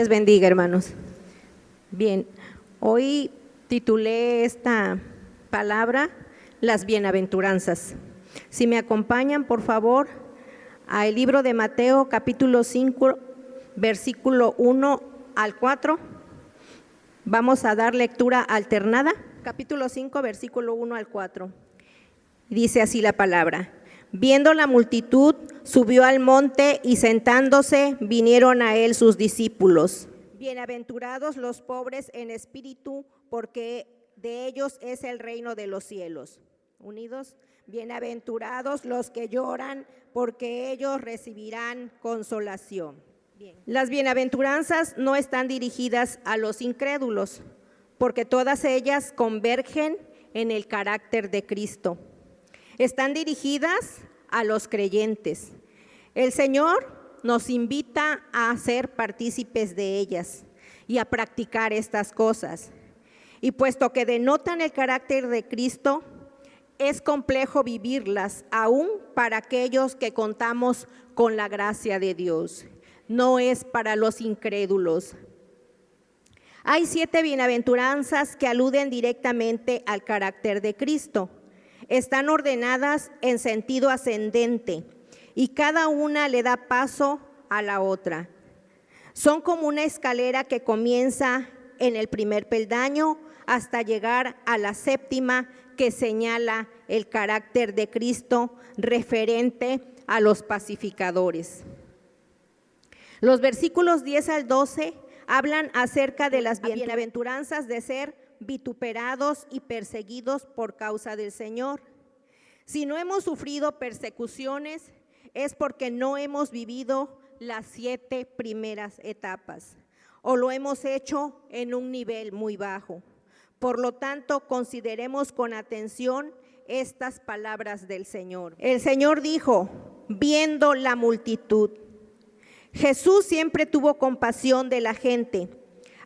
les bendiga, hermanos. Bien, hoy titulé esta palabra Las bienaventuranzas. Si me acompañan, por favor, al libro de Mateo, capítulo 5, versículo 1 al 4. Vamos a dar lectura alternada. Capítulo 5, versículo 1 al 4. Dice así la palabra: Viendo la multitud, subió al monte y sentándose, vinieron a él sus discípulos. Bienaventurados los pobres en espíritu, porque de ellos es el reino de los cielos. Unidos. Bienaventurados los que lloran, porque ellos recibirán consolación. Bien. Las bienaventuranzas no están dirigidas a los incrédulos, porque todas ellas convergen en el carácter de Cristo. Están dirigidas a los creyentes. El Señor nos invita a ser partícipes de ellas y a practicar estas cosas. Y puesto que denotan el carácter de Cristo, es complejo vivirlas, aún para aquellos que contamos con la gracia de Dios. No es para los incrédulos. Hay 7 bienaventuranzas que aluden directamente al carácter de Cristo. Están ordenadas en sentido ascendente y cada una le da paso a la otra. Son como una escalera que comienza en el primer peldaño hasta llegar a la 7ª, que señala el carácter de Cristo referente a los pacificadores. Los versículos 10 al 12 hablan acerca de las bienaventuranzas de ser vituperados y perseguidos por causa del Señor. Si no hemos sufrido persecuciones, es porque no hemos vivido las 7 primeras etapas, o lo hemos hecho en un nivel muy bajo. Por lo tanto, consideremos con atención estas palabras del Señor. El Señor dijo, viendo la multitud. Jesús siempre tuvo compasión de la gente.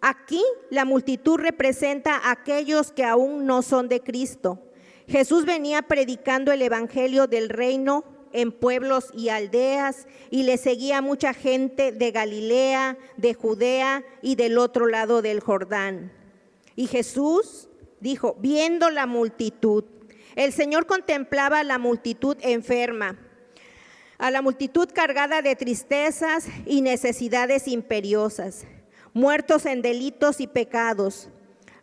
Aquí la multitud representa a aquellos que aún no son de Cristo. Jesús venía predicando el evangelio del reino en pueblos y aldeas, y le seguía mucha gente de Galilea, de Judea y del otro lado del Jordán. Y Jesús dijo, viendo la multitud. El Señor contemplaba a la multitud enferma, a la multitud cargada de tristezas y necesidades imperiosas, muertos en delitos y pecados.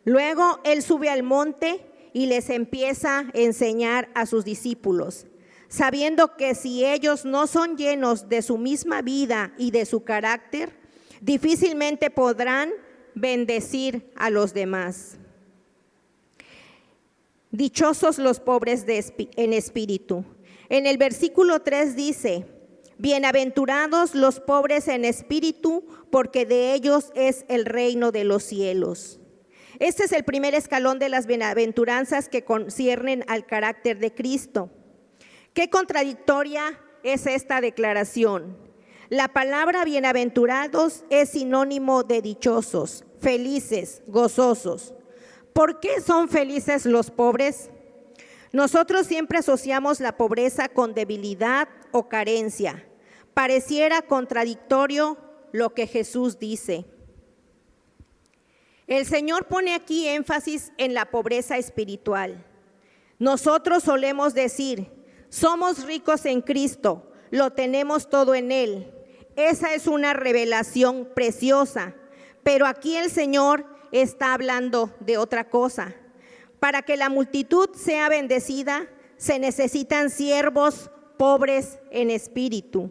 Luego Él sube al monte y les empieza a enseñar a sus discípulos, sabiendo que si ellos no son llenos de su misma vida y de su carácter, difícilmente podrán bendecir a los demás. Dichosos los pobres en espíritu. En el versículo 3 dice, bienaventurados los pobres en espíritu, porque de ellos es el reino de los cielos. Este es el primer escalón de las bienaventuranzas que conciernen al carácter de Cristo. Qué contradictoria es esta declaración. La palabra bienaventurados es sinónimo de dichosos, felices, gozosos. ¿Por qué son felices los pobres? Nosotros siempre asociamos la pobreza con debilidad o carencia. Pareciera contradictorio lo que Jesús dice. El Señor pone aquí énfasis en la pobreza espiritual. Nosotros solemos decir, somos ricos en Cristo, lo tenemos todo en Él. Esa es una revelación preciosa, pero aquí el Señor está hablando de otra cosa. Para que la multitud sea bendecida, se necesitan siervos pobres en espíritu.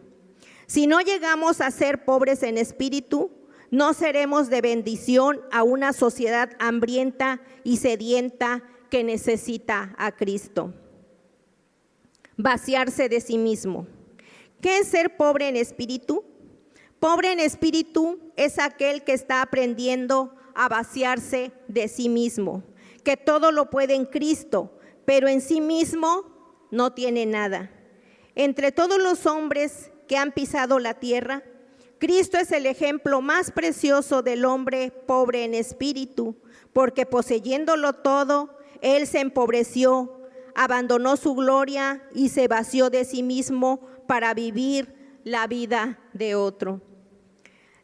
Si no llegamos a ser pobres en espíritu, no seremos de bendición a una sociedad hambrienta y sedienta que necesita a Cristo. Vaciarse de sí mismo. ¿Qué es ser pobre en espíritu? Pobre en espíritu es aquel que está aprendiendo a vaciarse de sí mismo, que todo lo puede en Cristo, pero en sí mismo no tiene nada. Entre todos los hombres que han pisado la tierra, Cristo es el ejemplo más precioso del hombre pobre en espíritu, porque poseyéndolo todo, Él se empobreció, abandonó su gloria y se vació de sí mismo para vivir la vida de otro.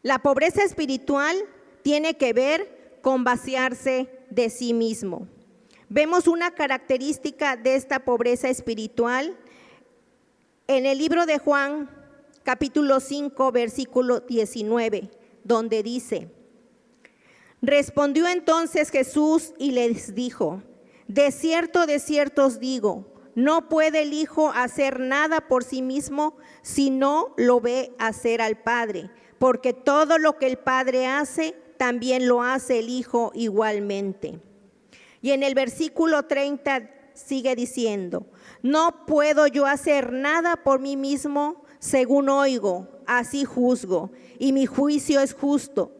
La pobreza espiritual tiene que ver con vaciarse de sí mismo. Vemos una característica de esta pobreza espiritual en el libro de Juan, capítulo 5, versículo 19, donde dice: respondió entonces Jesús y les dijo: de cierto os digo, no puede el Hijo hacer nada por sí mismo si no lo ve hacer al Padre, porque todo lo que el Padre hace, también lo hace el Hijo igualmente. Y en el versículo 30 sigue diciendo: no puedo yo hacer nada por mí mismo, según oigo, así juzgo, y mi juicio es justo,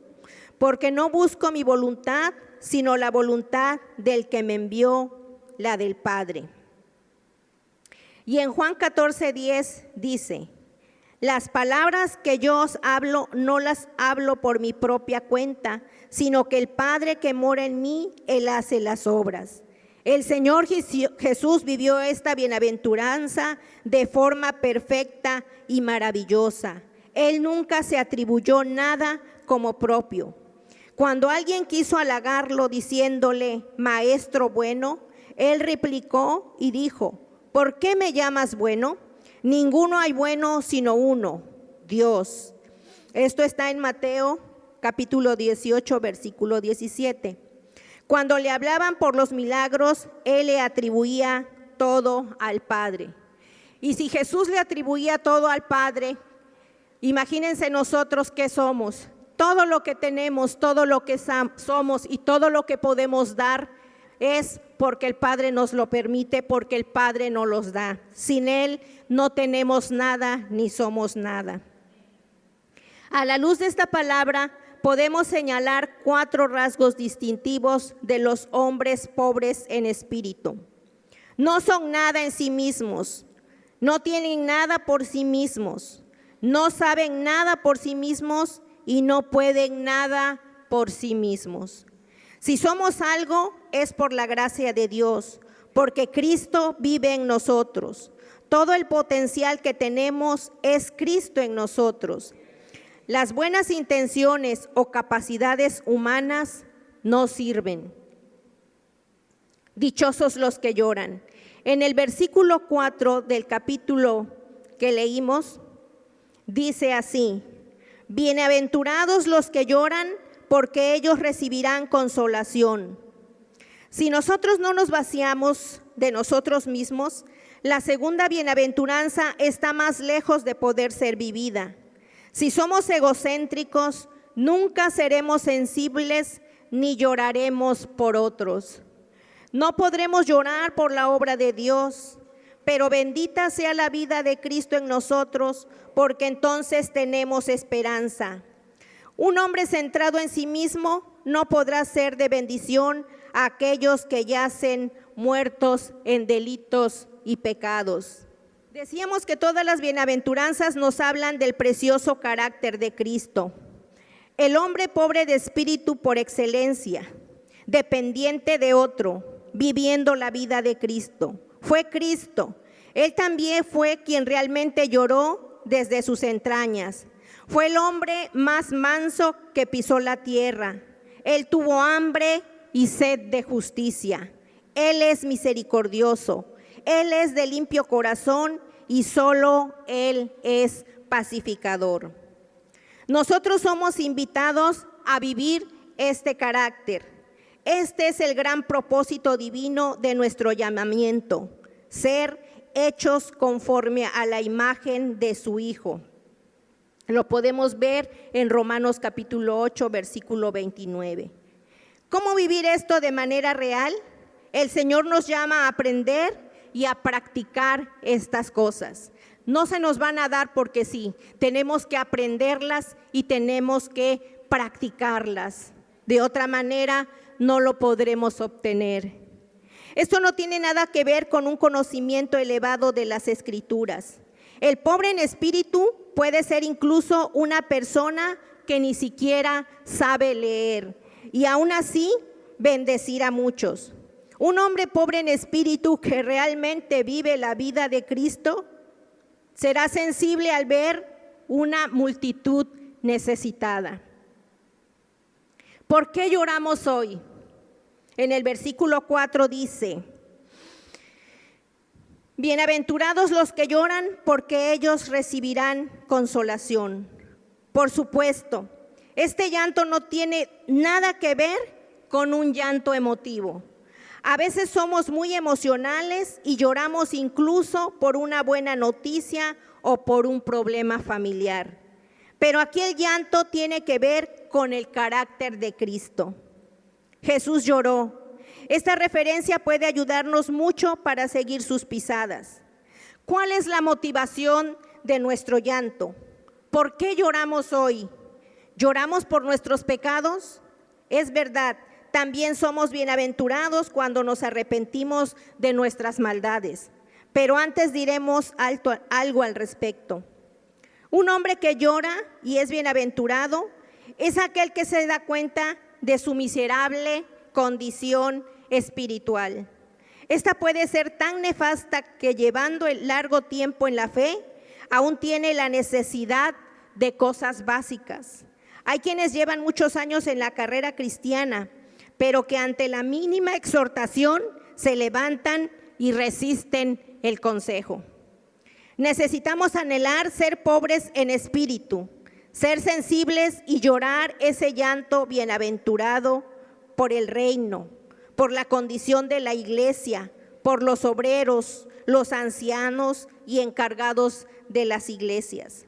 porque no busco mi voluntad, sino la voluntad del que me envió, la del Padre. Y en Juan 14:10 dice: las palabras que yo os hablo, no las hablo por mi propia cuenta, sino que el Padre que mora en mí, Él hace las obras. El Señor Jesús vivió esta bienaventuranza de forma perfecta y maravillosa. Él nunca se atribuyó nada como propio. Cuando alguien quiso halagarlo diciéndole: maestro bueno, Él replicó y dijo: ¿por qué me llamas bueno? Ninguno hay bueno sino uno, Dios. Esto está en Mateo capítulo 18, versículo 17. Cuando le hablaban por los milagros, Él le atribuía todo al Padre. Y si Jesús le atribuía todo al Padre, imagínense nosotros qué somos. Todo lo que tenemos, todo lo que somos y todo lo que podemos dar es porque el Padre nos lo permite, porque el Padre nos los da. Sin Él no tenemos nada ni somos nada. A la luz de esta palabra podemos señalar 4 rasgos distintivos de los hombres pobres en espíritu. No son nada en sí mismos, no tienen nada por sí mismos, no saben nada por sí mismos y no pueden nada por sí mismos. Si somos algo, es por la gracia de Dios, porque Cristo vive en nosotros. Todo el potencial que tenemos es Cristo en nosotros. Las buenas intenciones o capacidades humanas no sirven. Dichosos los que lloran. En el versículo 4 del capítulo que leímos, dice así: bienaventurados los que lloran, porque ellos recibirán consolación. Si nosotros no nos vaciamos de nosotros mismos, la segunda bienaventuranza está más lejos de poder ser vivida. Si somos egocéntricos, nunca seremos sensibles ni lloraremos por otros. No podremos llorar por la obra de Dios, pero bendita sea la vida de Cristo en nosotros, porque entonces tenemos esperanza. Un hombre centrado en sí mismo no podrá ser de bendición a aquellos que yacen muertos en delitos y pecados. Decíamos que todas las bienaventuranzas nos hablan del precioso carácter de Cristo. El hombre pobre de espíritu por excelencia, dependiente de otro, viviendo la vida de Cristo. Fue Cristo. Él también fue quien realmente lloró desde sus entrañas. Fue el hombre más manso que pisó la tierra. Él tuvo hambre y sed de justicia. Él es misericordioso. Él es de limpio corazón y solo Él es pacificador. Nosotros somos invitados a vivir este carácter. Este es el gran propósito divino de nuestro llamamiento: ser hechos conforme a la imagen de su Hijo. Lo podemos ver en Romanos capítulo 8, versículo 29. ¿Cómo vivir esto de manera real? El Señor nos llama a aprender y a practicar estas cosas. No se nos van a dar porque sí, tenemos que aprenderlas y tenemos que practicarlas. De otra manera, no lo podremos obtener. Esto no tiene nada que ver con un conocimiento elevado de las Escrituras. El pobre en espíritu puede ser incluso una persona que ni siquiera sabe leer y aún así bendecir a muchos. Un hombre pobre en espíritu que realmente vive la vida de Cristo será sensible al ver una multitud necesitada. ¿Por qué lloramos hoy? En el versículo 4 dice: bienaventurados los que lloran, porque ellos recibirán consolación. Por supuesto, este llanto no tiene nada que ver con un llanto emotivo. A veces somos muy emocionales y lloramos incluso por una buena noticia o por un problema familiar. Pero aquí el llanto tiene que ver con el carácter de Cristo. Jesús lloró. Esta referencia puede ayudarnos mucho para seguir sus pisadas. ¿Cuál es la motivación de nuestro llanto? ¿Por qué lloramos hoy? ¿Lloramos por nuestros pecados? Es verdad, también somos bienaventurados cuando nos arrepentimos de nuestras maldades. Pero antes diremos algo al respecto. Un hombre que llora y es bienaventurado es aquel que se da cuenta de su miserable condición espiritual. Esta puede ser tan nefasta que llevando el largo tiempo en la fe, aún tiene la necesidad de cosas básicas. Hay quienes llevan muchos años en la carrera cristiana, pero que ante la mínima exhortación se levantan y resisten el consejo. Necesitamos anhelar ser pobres en espíritu, ser sensibles y llorar ese llanto bienaventurado por el reino, por la condición de la iglesia, por los obreros, los ancianos y encargados de las iglesias.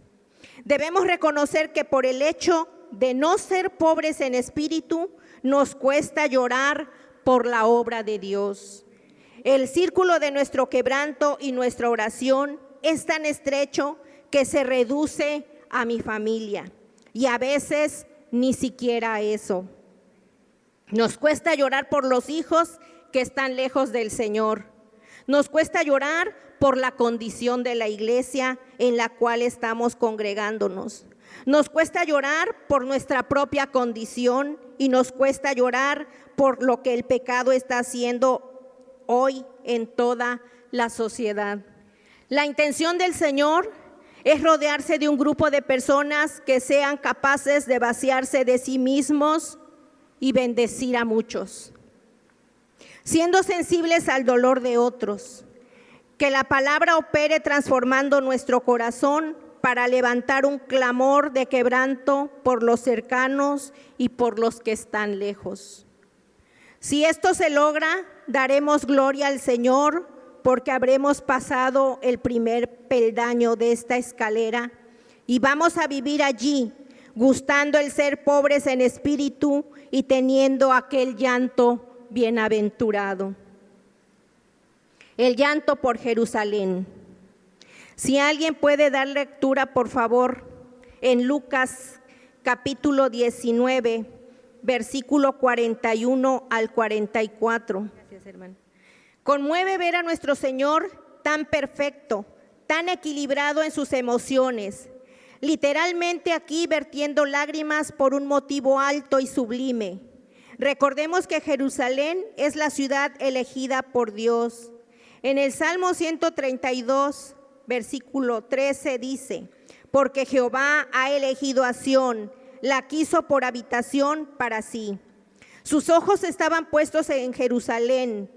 Debemos reconocer que por el hecho de no ser pobres en espíritu, nos cuesta llorar por la obra de Dios. El círculo de nuestro quebranto y nuestra oración es tan estrecho que se reduce a mi familia y a veces ni siquiera eso. Nos cuesta llorar por los hijos que están lejos del Señor. Nos cuesta llorar por la condición de la iglesia en la cual estamos congregándonos. Nos cuesta llorar por nuestra propia condición y nos cuesta llorar por lo que el pecado está haciendo hoy en toda la sociedad. La intención del Señor es rodearse de un grupo de personas que sean capaces de vaciarse de sí mismos y bendecir a muchos, siendo sensibles al dolor de otros. Que la palabra opere transformando nuestro corazón para levantar un clamor de quebranto por los cercanos y por los que están lejos. Si esto se logra, daremos gloria al Señor porque habremos pasado el primer peldaño de esta escalera y vamos a vivir allí, gustando el ser pobres en espíritu y teniendo aquel llanto bienaventurado. El llanto por Jerusalén. Si alguien puede dar lectura, por favor, en Lucas capítulo 19, versículo 41 al 44. Gracias, hermano. Conmueve ver a nuestro Señor tan perfecto, tan equilibrado en sus emociones, literalmente aquí vertiendo lágrimas por un motivo alto y sublime. Recordemos que Jerusalén es la ciudad elegida por Dios. En el Salmo 132, versículo 13 dice: porque Jehová ha elegido a Sión, la quiso por habitación para sí. Sus ojos estaban puestos en Jerusalén.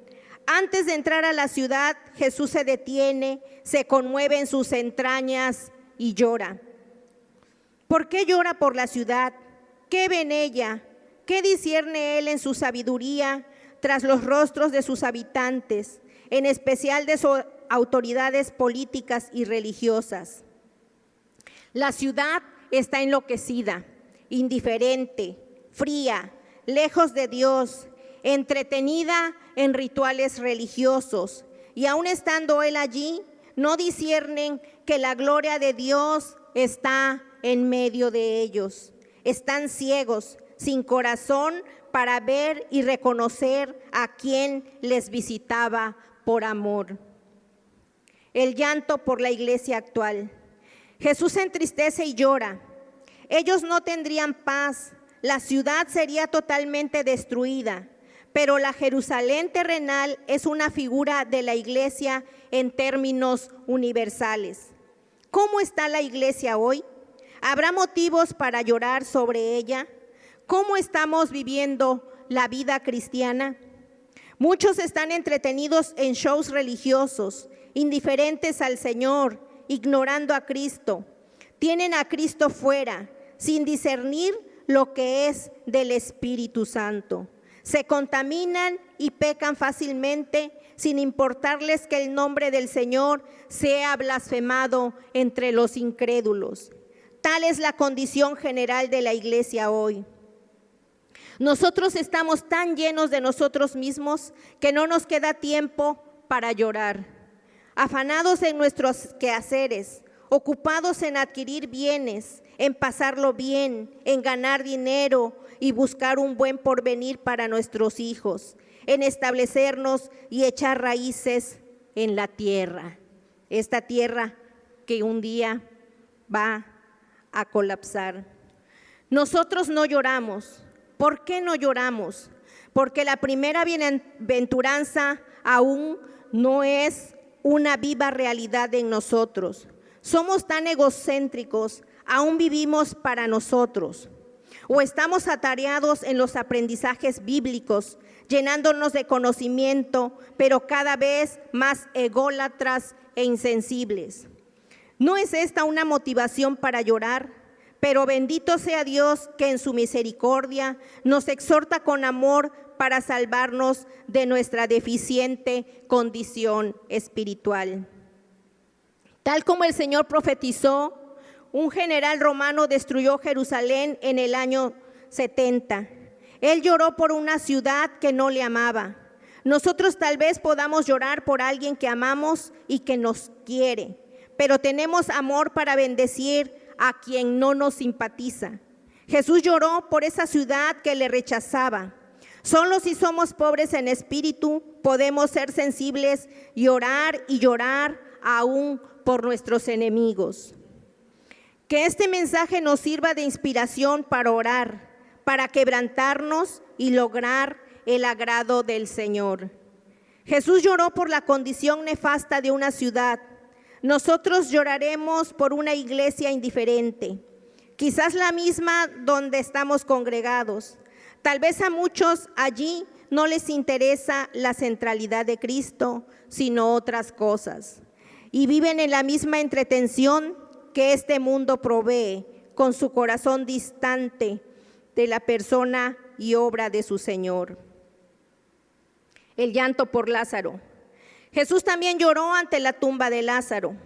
Antes de entrar a la ciudad, Jesús se detiene, se conmueve en sus entrañas y llora. ¿Por qué llora por la ciudad? ¿Qué ve en ella? ¿Qué discierne él en su sabiduría tras los rostros de sus habitantes, en especial de sus autoridades políticas y religiosas? La ciudad está enloquecida, indiferente, fría, lejos de Dios, entretenida en rituales religiosos, y aun estando él allí, no disciernen que la gloria de Dios está en medio de ellos. Están ciegos, sin corazón para ver y reconocer a quien les visitaba por amor. El llanto por la iglesia actual. Jesús se entristece y llora. Ellos no tendrían paz, la ciudad sería totalmente destruida, pero la Jerusalén terrenal es una figura de la iglesia en términos universales. ¿Cómo está la iglesia hoy? ¿Habrá motivos para llorar sobre ella? ¿Cómo estamos viviendo la vida cristiana? Muchos están entretenidos en shows religiosos, indiferentes al Señor, ignorando a Cristo. Tienen a Cristo fuera, sin discernir lo que es del Espíritu Santo. Se contaminan y pecan fácilmente, sin importarles que el nombre del Señor sea blasfemado entre los incrédulos. Tal es la condición general de la iglesia hoy. Nosotros estamos tan llenos de nosotros mismos que no nos queda tiempo para llorar. Afanados en nuestros quehaceres, ocupados en adquirir bienes, en pasarlo bien, en ganar dinero y buscar un buen porvenir para nuestros hijos, en establecernos y echar raíces en la tierra. Esta tierra que un día va a colapsar. Nosotros no lloramos. ¿Por qué no lloramos? Porque la primera bienaventuranza aún no es una viva realidad en nosotros. Somos tan egocéntricos, aún vivimos para nosotros. O estamos atareados en los aprendizajes bíblicos, llenándonos de conocimiento, pero cada vez más ególatras e insensibles. ¿No es esta una motivación para llorar? Pero bendito sea Dios que en su misericordia nos exhorta con amor para salvarnos de nuestra deficiente condición espiritual. Tal como el Señor profetizó, un general romano destruyó Jerusalén en el año 70. Él lloró por una ciudad que no le amaba. Nosotros tal vez podamos llorar por alguien que amamos y que nos quiere, pero tenemos amor para bendecir a quien no nos simpatiza. Jesús lloró por esa ciudad que le rechazaba. Solo si somos pobres en espíritu podemos ser sensibles y orar y llorar aún por nuestros enemigos. Que este mensaje nos sirva de inspiración para orar, para quebrantarnos y lograr el agrado del Señor. Jesús lloró por la condición nefasta de una ciudad. Nosotros lloraremos por una iglesia indiferente, quizás la misma donde estamos congregados. Tal vez a muchos allí no les interesa la centralidad de Cristo, sino otras cosas. Y viven en la misma entretención que este mundo provee, con su corazón distante de la persona y obra de su Señor. El llanto por Lázaro. Jesús también lloró ante la tumba de Lázaro.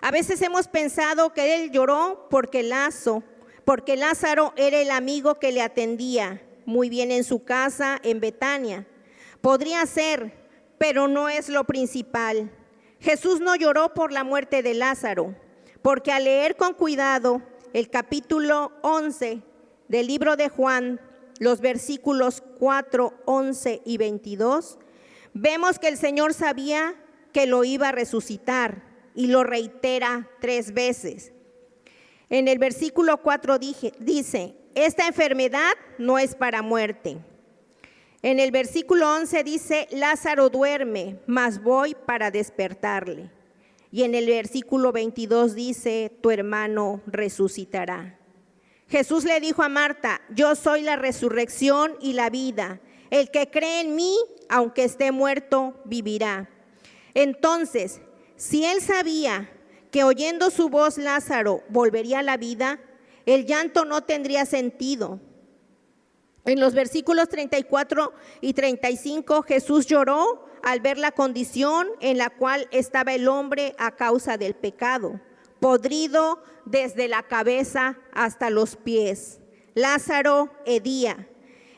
A veces hemos pensado que él lloró porque Lázaro era el amigo que le atendía muy bien en su casa en Betania. Podría ser, pero no es lo principal. Jesús no lloró por la muerte de Lázaro, porque al leer con cuidado el capítulo 11 del libro de Juan, los versículos 4, 11 y 22, vemos que el Señor sabía que lo iba a resucitar y lo reitera 3 veces. En el versículo 4 dice, esta enfermedad no es para muerte. En el versículo 11 dice, Lázaro duerme, mas voy para despertarle. Y en el versículo 22 dice, tu hermano resucitará. Jesús le dijo a Marta, yo soy la resurrección y la vida. El que cree en mí, aunque esté muerto, vivirá. Entonces, si él sabía que oyendo su voz Lázaro volvería a la vida, el llanto no tendría sentido. En los versículos 34 y 35, Jesús lloró al ver la condición en la cual estaba el hombre a causa del pecado, podrido desde la cabeza hasta los pies. Lázaro hedía.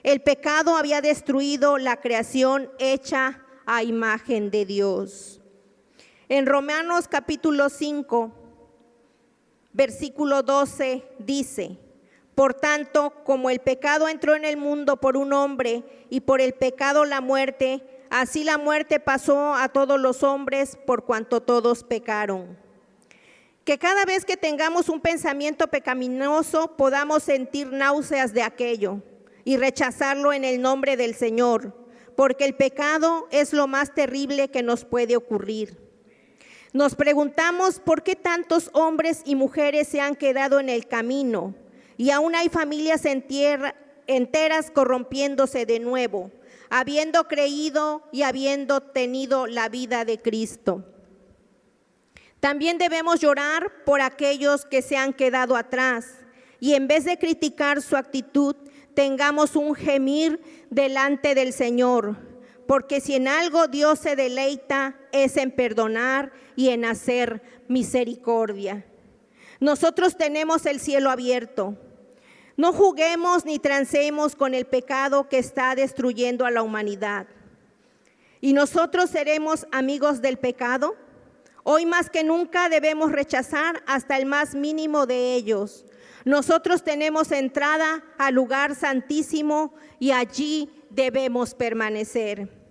El pecado había destruido la creación hecha a imagen de Dios. En Romanos capítulo 5, versículo 12 dice, por tanto, como el pecado entró en el mundo por un hombre y por el pecado la muerte, así la muerte pasó a todos los hombres por cuanto todos pecaron. Que cada vez que tengamos un pensamiento pecaminoso podamos sentir náuseas de aquello y rechazarlo en el nombre del Señor, porque el pecado es lo más terrible que nos puede ocurrir. Nos preguntamos por qué tantos hombres y mujeres se han quedado en el camino y aún hay familias enteras corrompiéndose de nuevo, habiendo creído y habiendo tenido la vida de Cristo. También debemos llorar por aquellos que se han quedado atrás y en vez de criticar su actitud, tengamos un gemir delante del Señor, porque si en algo Dios se deleita es en perdonar y en hacer misericordia. Nosotros tenemos el cielo abierto. No juguemos ni transemos con el pecado que está destruyendo a la humanidad. ¿Y nosotros seremos amigos del pecado? Hoy más que nunca debemos rechazar hasta el más mínimo de ellos. Nosotros tenemos entrada al lugar santísimo y allí debemos permanecer.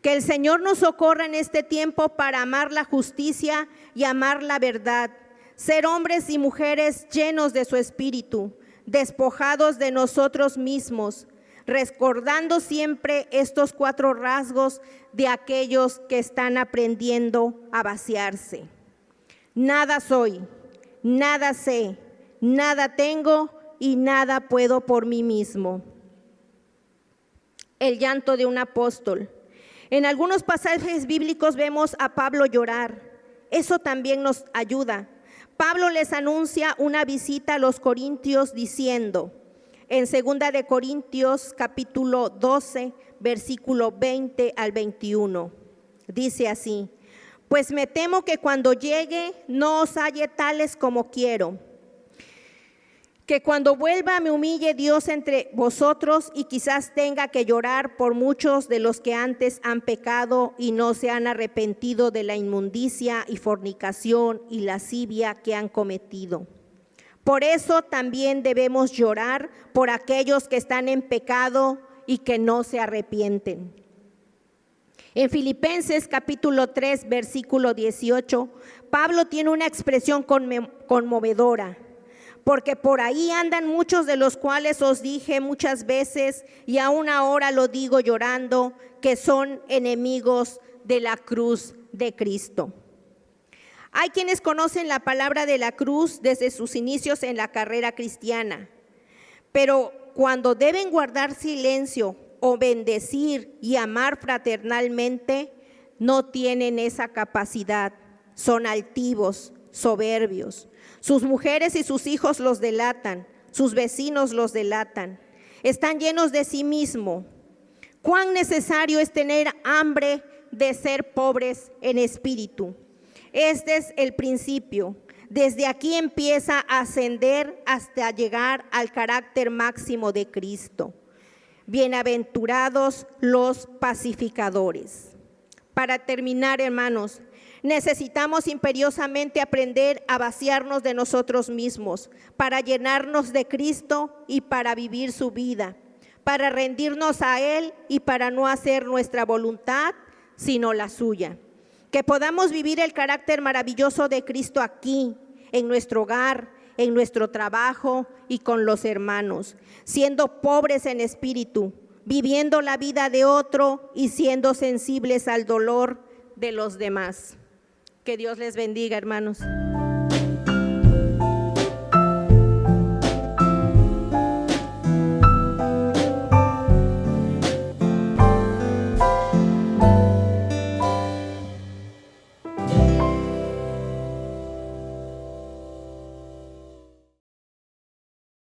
Que el Señor nos socorra en este tiempo para amar la justicia y amar la verdad, ser hombres y mujeres llenos de su espíritu, despojados de nosotros mismos, recordando siempre estos 4 rasgos de aquellos que están aprendiendo a vaciarse. Nada soy, nada sé, nada tengo y nada puedo por mí mismo. El llanto de un apóstol. En algunos pasajes bíblicos vemos a Pablo llorar. Eso también nos ayuda. Pablo les anuncia una visita a los corintios diciendo, en 2 de Corintios capítulo 12, versículo 20 al 21, dice así: pues me temo que cuando llegue no os halle tales como quiero, que cuando vuelva me humille Dios entre vosotros y quizás tenga que llorar por muchos de los que antes han pecado y no se han arrepentido de la inmundicia y fornicación y lascivia que han cometido. Por eso también debemos llorar por aquellos que están en pecado y que no se arrepienten. En Filipenses capítulo 3, versículo 18, Pablo tiene una expresión conmovedora. Porque por ahí andan muchos de los cuales os dije muchas veces, y aún ahora lo digo llorando, que son enemigos de la cruz de Cristo. Hay quienes conocen la palabra de la cruz desde sus inicios en la carrera cristiana, pero cuando deben guardar silencio o bendecir y amar fraternalmente, no tienen esa capacidad, son altivos, soberbios. Sus mujeres y sus hijos los delatan, sus vecinos los delatan. Están llenos de sí mismo. Cuán necesario es tener hambre de ser pobres en espíritu. Este es el principio. Desde aquí empieza a ascender hasta llegar al carácter máximo de Cristo. Bienaventurados los pacificadores. Para terminar, hermanos, necesitamos imperiosamente aprender a vaciarnos de nosotros mismos, para llenarnos de Cristo y para vivir su vida, para rendirnos a Él y para no hacer nuestra voluntad, sino la suya. Que podamos vivir el carácter maravilloso de Cristo aquí, en nuestro hogar, en nuestro trabajo y con los hermanos, siendo pobres en espíritu, viviendo la vida de otro y siendo sensibles al dolor de los demás. Que Dios les bendiga, hermanos.